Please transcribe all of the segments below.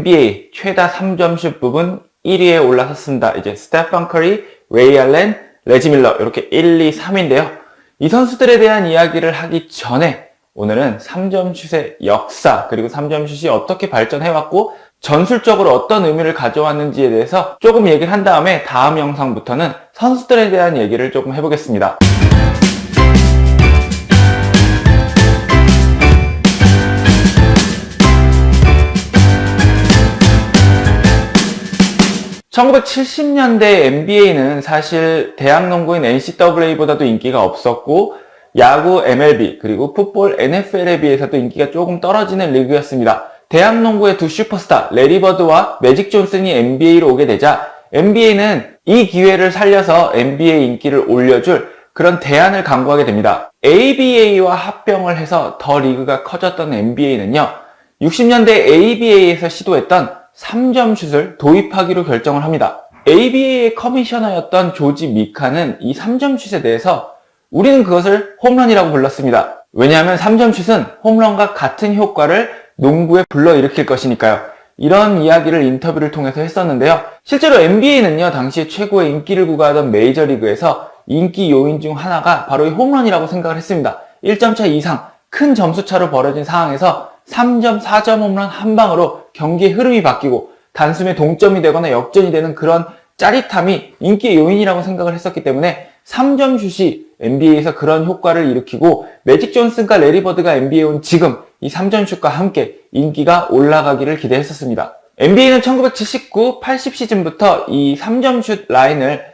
NBA 최다 3점슛 부분 1위에 올라섰습니다. 이제 스테판 커리, 레이 알렌, 레지 밀러 이렇게 1, 2, 3인데요. 이 선수들에 대한 이야기를 하기 전에 오늘은 3점슛의 역사 그리고 3점슛이 어떻게 발전해왔고 전술적으로 어떤 의미를 가져왔는지에 대해서 조금 얘기를 한 다음에 다음 영상부터는 선수들에 대한 얘기를 조금 해보겠습니다. (1970년대) NBA는 사실 대학 농구인 NCAA보다도 인기가 없었고 야구 MLB 그리고 풋볼 NFL에 비해서도 인기가 조금 떨어지는 리그였습니다. 대학 농구의 두 슈퍼스타 레리 버드와 매직 존슨이 NBA로 오게 되자 NBA는 이 기회를 살려서 NBA 인기를 올려줄 그런 대안을 강구하게 됩니다. ABA와 합병을 해서 더 리그가 커졌던 NBA는요. 60년대 ABA에서 시도했던 3점슛을 도입하기로 결정을 합니다. ABA의 커미셔너였던 조지 미카는 이 3점슛에 대해서 우리는 그것을 홈런이라고 불렀습니다. 왜냐하면 3점슛은 홈런과 같은 효과를 농구에 불러일으킬 것이니까요. 이런 이야기를 인터뷰를 통해서 했었는데요. 실제로 NBA는요, 당시에 최고의 인기를 구가하던 메이저리그에서 인기 요인 중 하나가 바로 이 홈런이라고 생각을 했습니다. 1점 차 이상 큰 점수 차로 벌어진 상황에서 3점, 4점 홈런 한 방으로 경기의 흐름이 바뀌고 단숨에 동점이 되거나 역전이 되는 그런 짜릿함이 인기의 요인이라고 생각을 했었기 때문에 3점 슛이 NBA에서 그런 효과를 일으키고 매직 존슨과 레리 버드가 NBA에 온 지금 이 3점 슛과 함께 인기가 올라가기를 기대했었습니다. NBA는 1979, 80 시즌부터 이 3점 슛 라인을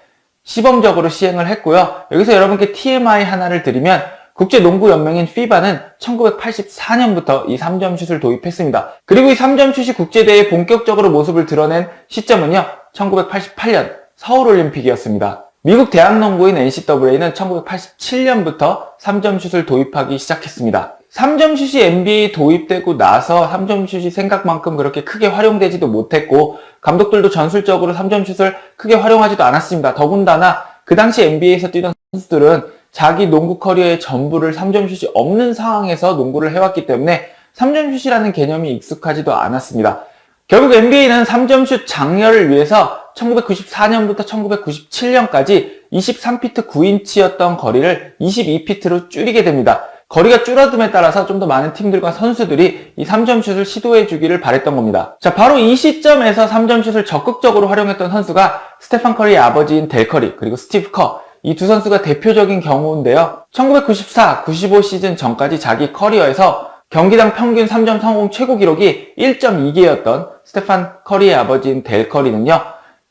시범적으로 시행을 했고요. 여기서 여러분께 TMI 하나를 드리면 국제농구연맹인 FIBA는 1984년부터 이 3점 슛을 도입했습니다. 그리고 이 3점 슛이 국제대회에 본격적으로 모습을 드러낸 시점은요. 1988년 서울올림픽이었습니다. 미국 대학농구인 NCAA는 1987년부터 3점 슛을 도입하기 시작했습니다. 3점 슛이 NBA에 도입되고 나서 3점 슛이 생각만큼 그렇게 크게 활용되지도 못했고 감독들도 전술적으로 3점 슛을 크게 활용하지도 않았습니다. 더군다나 그 당시 NBA에서 뛰던 선수들은 자기 농구 커리어의 전부를 3점 슛이 없는 상황에서 농구를 해왔기 때문에 3점 슛이라는 개념이 익숙하지도 않았습니다. 결국 NBA는 3점 슛 장려를 위해서 1994년부터 1997년까지 23피트 9인치였던 거리를 22피트로 줄이게 됩니다. 거리가 줄어듦에 따라서 좀 더 많은 팀들과 선수들이 이 3점 슛을 시도해 주기를 바랬던 겁니다. 자, 바로 이 시점에서 3점 슛을 적극적으로 활용했던 선수가 스테판 커리의 아버지인 델 커리 그리고 스티브 커 이 두 선수가 대표적인 경우인데요. 1994, 95 시즌 전까지 자기 커리어에서 경기당 평균 3점 성공 최고 기록이 1.2개였던 스테판 커리의 아버지인 델 커리는요.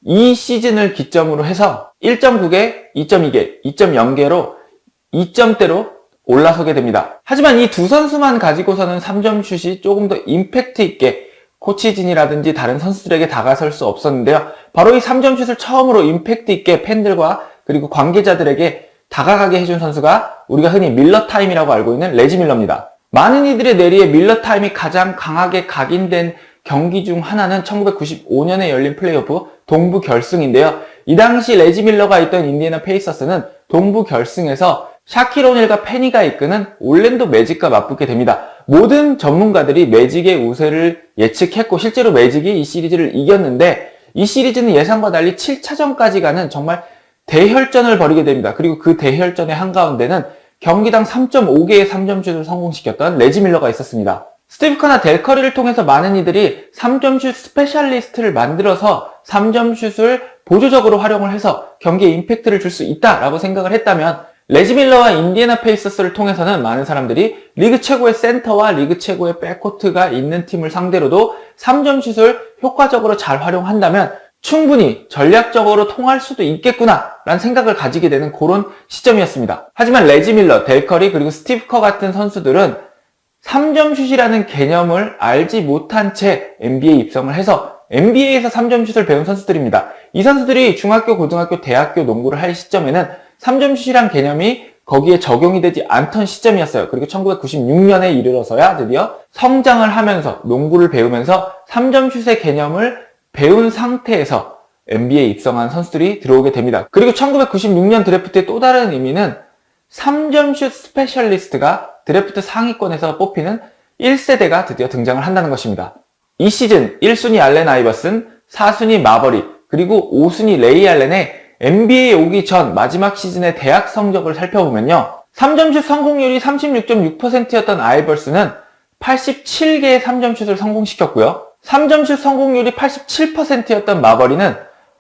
이 시즌을 기점으로 해서 1.9개, 2.2개, 2.0개로 2점대로 올라서게 됩니다. 하지만 이 두 선수만 가지고서는 3점 슛이 조금 더 임팩트 있게 코치진이라든지 다른 선수들에게 다가설 수 없었는데요. 바로 이 3점 슛을 처음으로 임팩트 있게 팬들과 그리고 관계자들에게 다가가게 해준 선수가 우리가 흔히 밀러 타임이라고 알고 있는 레지 밀러입니다. 많은 이들의 뇌리에 밀러 타임이 가장 강하게 각인된 경기 중 하나는 1995년에 열린 플레이오프 동부 결승인데요. 이 당시 레지 밀러가 있던 인디애나 페이서스는 동부 결승에서 샤킬 오닐과 페니가 이끄는 올랜도 매직과 맞붙게 됩니다. 모든 전문가들이 매직의 우세를 예측했고 실제로 매직이 이 시리즈를 이겼는데 이 시리즈는 예상과 달리 7차전까지 가는 정말 대혈전을 벌이게 됩니다. 그리고 그 대혈전의 한가운데는 경기당 3.5개의 3점슛을 성공시켰던 레지 밀러가 있었습니다. 스티브 커나 델 커리를 통해서 많은 이들이 3점슛 스페셜리스트를 만들어서 3점슛을 보조적으로 활용을 해서 경기에 임팩트를 줄 수 있다라고 생각을 했다면 레지 밀러와 인디애나 페이서스를 통해서는 많은 사람들이 리그 최고의 센터와 리그 최고의 백코트가 있는 팀을 상대로도 3점슛을 효과적으로 잘 활용한다면 충분히 전략적으로 통할 수도 있겠구나 라는 생각을 가지게 되는 그런 시점이었습니다. 하지만 레지 밀러, 델 커리 그리고 스티브 커 같은 선수들은 3점슛이라는 개념을 알지 못한 채 NBA에 입성을 해서 NBA에서 3점슛을 배운 선수들입니다. 이 선수들이 중학교, 고등학교, 대학교 농구를 할 시점에는 3점슛이란 개념이 거기에 적용이 되지 않던 시점이었어요. 그리고 1996년에 이르러서야 드디어 성장을 하면서 농구를 배우면서 3점슛의 개념을 배운 상태에서 NBA에 입성한 선수들이 들어오게 됩니다. 그리고 1996년 드래프트의 또 다른 의미는 3점슛 스페셜리스트가 드래프트 상위권에서 뽑히는 1세대가 드디어 등장을 한다는 것입니다. 이 시즌 1순위 알렌 아이버슨, 4순위 마버리, 그리고 5순위 레이 알렌의 NBA에 오기 전 마지막 시즌의 대학 성적을 살펴보면요. 3점슛 성공률이 36.6%였던 아이버슨은 87개의 3점슛을 성공시켰고요. 3점슛 성공률이 87%였던 마버리는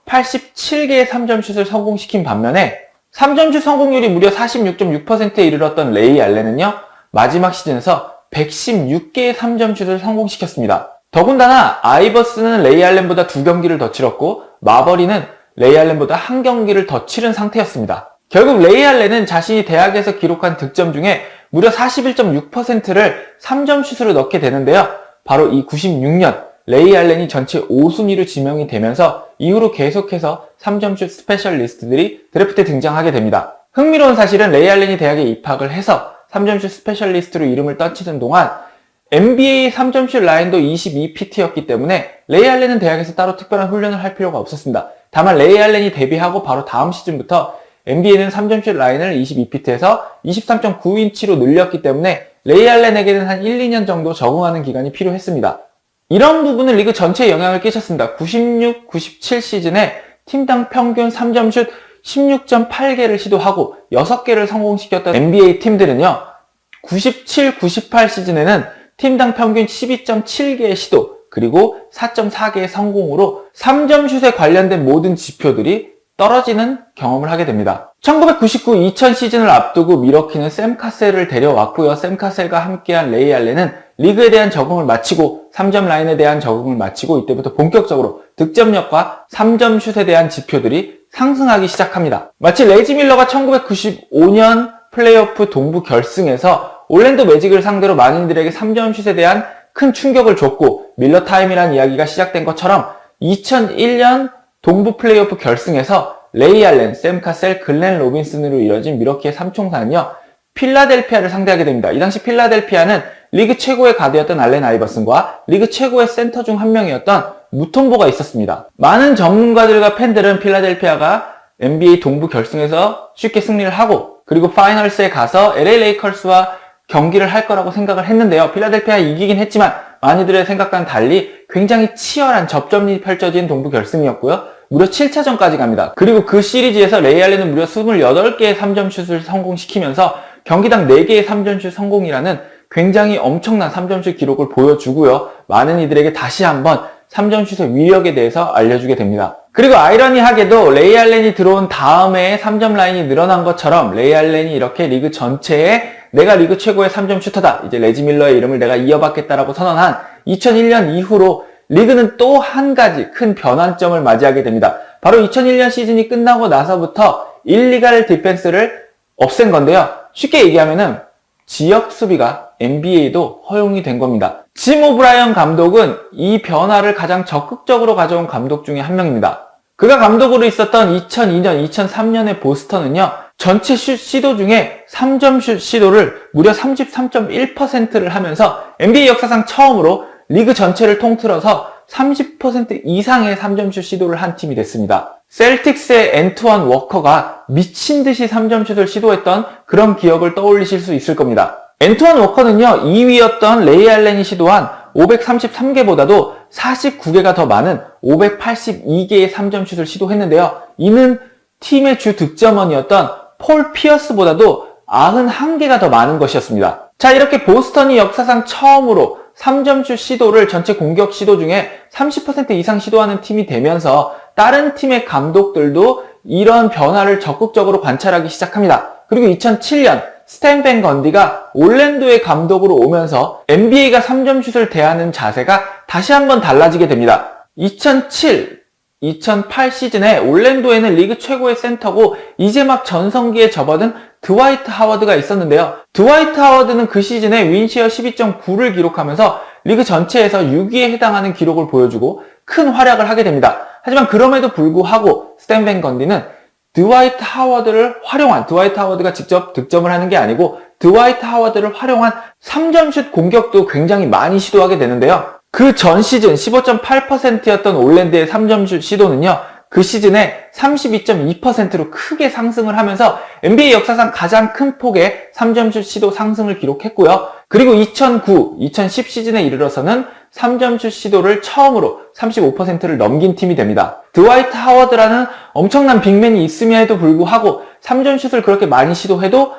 87개의 3점슛을 성공시킨 반면에 3점슛 성공률이 무려 46.6%에 이르렀던 레이 알렌은요. 마지막 시즌에서 116개의 3점슛을 성공시켰습니다. 더군다나 아이버슨은 레이 알렌보다 2경기를 더 치렀고 마버리는 레이 알렌보다 1경기를 더 치른 상태였습니다. 결국 레이 알렌은 자신이 대학에서 기록한 득점 중에 무려 41.6%를 3점슛으로 넣게 되는데요. 바로 이 96년 레이 알렌이 전체 5순위로 지명이 되면서 이후로 계속해서 3점슛 스페셜리스트들이 드래프트에 등장하게 됩니다. 흥미로운 사실은 레이 알렌이 대학에 입학을 해서 3점슛 스페셜리스트로 이름을 떨치는 동안 NBA 3점슛 라인도 22피트였기 때문에 레이 알렌은 대학에서 따로 특별한 훈련을 할 필요가 없었습니다. 다만 레이 알렌이 데뷔하고 바로 다음 시즌부터 NBA는 3점슛 라인을 22피트에서 23.9인치로 늘렸기 때문에 레이 알렌에게는 한 1, 2년 정도 적응하는 기간이 필요했습니다. 이런 부분은 리그 전체에 영향을 끼쳤습니다. 96, 97 시즌에 팀당 평균 3점슛 16.8개를 시도하고 6개를 성공시켰던 NBA 팀들은요. 97, 98 시즌에는 팀당 평균 12.7개의 시도 그리고 4.4개의 성공으로 3점슛에 관련된 모든 지표들이 떨어지는 경험을 하게 됩니다. 1999-2000 시즌을 앞두고 밀워키는 샘 카셀을 데려왔고요. 샘 카셀과 함께한 레이 알렌은 리그에 대한 적응을 마치고 3점 라인에 대한 적응을 마치고 이때부터 본격적으로 득점력과 3점슛에 대한 지표들이 상승하기 시작합니다. 마치 레지 밀러가 1995년 플레이오프 동부 결승에서 올랜도 매직을 상대로 많은 이들에게 3점슛에 대한 큰 충격을 줬고 밀러 타임이라는 이야기가 시작된 것처럼 2001년 동부 플레이오프 결승에서 레이 알렌, 샘 카셀, 글렌 로빈슨으로 이뤄진 밀워키의 3총사는요. 필라델피아를 상대하게 됩니다. 이 당시 필라델피아는 리그 최고의 가드였던 알렌 아이버슨과 리그 최고의 센터 중 한 명이었던 무톰보가 있었습니다. 많은 전문가들과 팬들은 필라델피아가 NBA 동부 결승에서 쉽게 승리를 하고 그리고 파이널스에 가서 LA 레이커스와 경기를 할 거라고 생각을 했는데요. 필라델피아 이기긴 했지만 많이들의 생각과는 달리 굉장히 치열한 접전이 펼쳐진 동부 결승이었고요. 무려 7차전까지 갑니다. 그리고 그 시리즈에서 레이 알렌은 무려 28개의 3점슛을 성공시키면서 경기당 4개의 3점슛 성공이라는 굉장히 엄청난 3점슛 기록을 보여주고요. 많은 이들에게 다시 한번 3점슛의 위력에 대해서 알려주게 됩니다. 그리고 아이러니하게도 레이 알렌이 들어온 다음에 3점 라인이 늘어난 것처럼 레이 알렌이 이렇게 리그 전체에 내가 리그 최고의 3점 슈터다. 이제 레지 밀러의 이름을 내가 이어받겠다라고 선언한 2001년 이후로 리그는 또 한 가지 큰 변환점을 맞이하게 됩니다. 바로 2001년 시즌이 끝나고 나서부터 일리갈 디펜스를 없앤 건데요. 쉽게 얘기하면은 지역 수비가 NBA도 허용이 된 겁니다. 짐 오브라이언 감독은 이 변화를 가장 적극적으로 가져온 감독 중에 한 명입니다. 그가 감독으로 있었던 2002년, 2003년의 보스턴은요. 전체 슛 시도 중에 3점 슛 시도를 무려 33.1%를 하면서 NBA 역사상 처음으로 리그 전체를 통틀어서 30% 이상의 3점 슛 시도를 한 팀이 됐습니다. 셀틱스의 앤투안 워커가 미친듯이 3점 슛을 시도했던 그런 기억을 떠올리실 수 있을 겁니다. 앤투안 워커는요, 2위였던 레이 알렌이 시도한 533개보다도 49개가 더 많은 582개의 3점 슛을 시도했는데요. 이는 팀의 주 득점원이었던 폴 피어스보다도 91개가 더 많은 것이었습니다. 자, 이렇게 보스턴이 역사상 처음으로 3점슛 시도를 전체 공격 시도 중에 30% 이상 시도하는 팀이 되면서 다른 팀의 감독들도 이런 변화를 적극적으로 관찰하기 시작합니다. 그리고 2007년 스탠 밴 건디가 올랜도의 감독으로 오면서 NBA가 3점슛을 대하는 자세가 다시 한번 달라지게 됩니다. 2007, 2008 시즌에 올랜도에는 리그 최고의 센터고 이제 막 전성기에 접어든 드와이트 하워드가 있었는데요. 드와이트 하워드는 그 시즌에 윈시어 12.9를 기록하면서 리그 전체에서 6위에 해당하는 기록을 보여주고 큰 활약을 하게 됩니다. 하지만 그럼에도 불구하고 스탠 밴 건디는 드와이트 하워드가 직접 득점을 하는 게 아니고 드와이트 하워드를 활용한 3점슛 공격도 굉장히 많이 시도하게 되는데요. 그 전 시즌 15.8%였던 올랜드의 3점슛 시도는요. 그 시즌에 32.2%로 크게 상승을 하면서 NBA 역사상 가장 큰 폭의 3점슛 시도 상승을 기록했고요. 그리고 2009, 2010 시즌에 이르러서는 3점슛 시도를 처음으로 35%를 넘긴 팀이 됩니다. 드와이트 하워드라는 엄청난 빅맨이 있음에도 불구하고 3점슛을 그렇게 많이 시도해도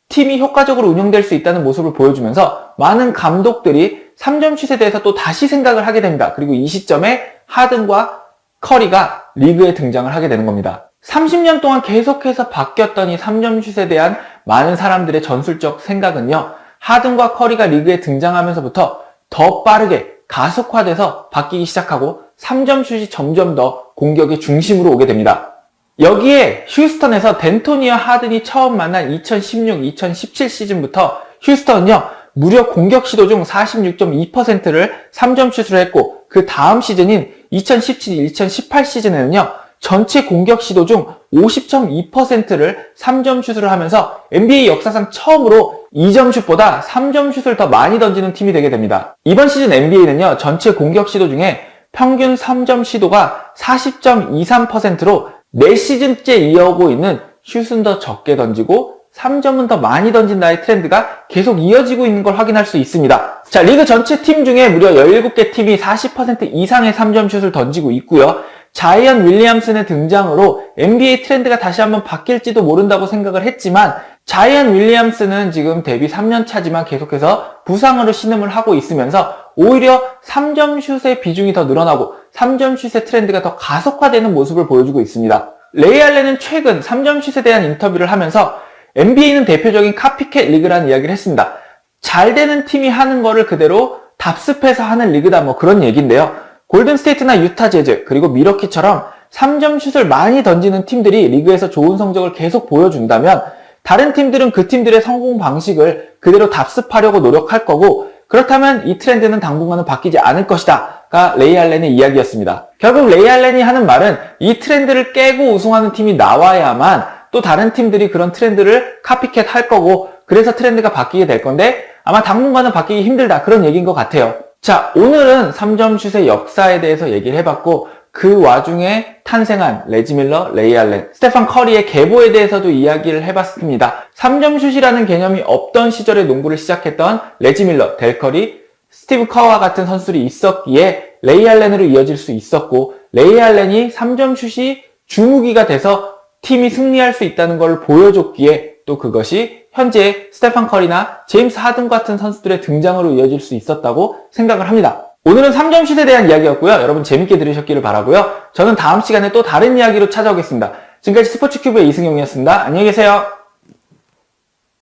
팀이 효과적으로 운영될 수 있다는 모습을 보여주면서 많은 감독들이 3점슛에 대해서 또 다시 생각을 하게 됩니다. 그리고 이 시점에 하든과 커리가 리그에 등장을 하게 되는 겁니다. 30년 동안 계속해서 바뀌었던 이 3점슛에 대한 많은 사람들의 전술적 생각은요, 하든과 커리가 리그에 등장하면서부터 더 빠르게 가속화돼서 바뀌기 시작하고 3점슛이 점점 더 공격의 중심으로 오게 됩니다. 여기에 휴스턴에서 덴토니와 하든이 처음 만난 2016-2017 시즌부터 휴스턴은요, 무려 공격 시도 중 46.2%를 3점슛으로 했고, 그 다음 시즌인 2017-2018 시즌에는요, 전체 공격 시도 중 50.2%를 3점슛으로 하면서 NBA 역사상 처음으로 2점슛보다 3점슛을 더 많이 던지는 팀이 되게 됩니다. 이번 시즌 NBA는요, 전체 공격 시도 중에 평균 3점 시도가 40.23%로 4시즌째 이어오고 있는 슛은 더 적게 던지고 3점은 더 많이 던진다의 트렌드가 계속 이어지고 있는 걸 확인할 수 있습니다. 자, 리그 전체 팀 중에 무려 17개 팀이 40% 이상의 3점슛을 던지고 있고요. 자이언 윌리엄슨의 등장으로 NBA 트렌드가 다시 한번 바뀔지도 모른다고 생각을 했지만, 자이언 윌리엄슨은 지금 데뷔 3년 차지만 계속해서 부상으로 신음을 하고 있으면서 오히려 3점슛의 비중이 더 늘어나고 3점슛의 트렌드가 더 가속화되는 모습을 보여주고 있습니다. 레이 알렌은 최근 3점슛에 대한 인터뷰를 하면서 NBA는 대표적인 카피캣 리그라는 이야기를 했습니다. 잘 되는 팀이 하는 거를 그대로 답습해서 하는 리그다, 뭐 그런 얘기인데요. 골든스테이트나 유타 재즈, 그리고 미러키처럼 3점슛을 많이 던지는 팀들이 리그에서 좋은 성적을 계속 보여준다면 다른 팀들은 그 팀들의 성공 방식을 그대로 답습하려고 노력할 거고, 그렇다면 이 트렌드는 당분간은 바뀌지 않을 것이다 가 레이 알렌의 이야기였습니다. 결국 레이 알렌이 하는 말은 이 트렌드를 깨고 우승하는 팀이 나와야만 또 다른 팀들이 그런 트렌드를 카피캣 할 거고, 그래서 트렌드가 바뀌게 될 건데 아마 당분간은 바뀌기 힘들다, 그런 얘기인 것 같아요. 자, 오늘은 3점슛의 역사에 대해서 얘기를 해봤고, 그 와중에 탄생한 레지 밀러, 레이 알렌, 스테판 커리의 계보에 대해서도 이야기를 해봤습니다. 3점슛이라는 개념이 없던 시절에 농구를 시작했던 레지 밀러, 델 커리, 스티브 커와 같은 선수들이 있었기에 레이 알렌으로 이어질 수 있었고, 레이 알렌이 3점슛이 주무기가 돼서 팀이 승리할 수 있다는 걸 보여줬기에 또 그것이 현재 스테판 커리나 제임스 하든 같은 선수들의 등장으로 이어질 수 있었다고 생각을 합니다. 오늘은 3점슛에 대한 이야기였고요. 여러분 재밌게 들으셨기를 바라고요. 저는 다음 시간에 또 다른 이야기로 찾아오겠습니다. 지금까지 스포츠큐브의 이승용이었습니다. 안녕히 계세요.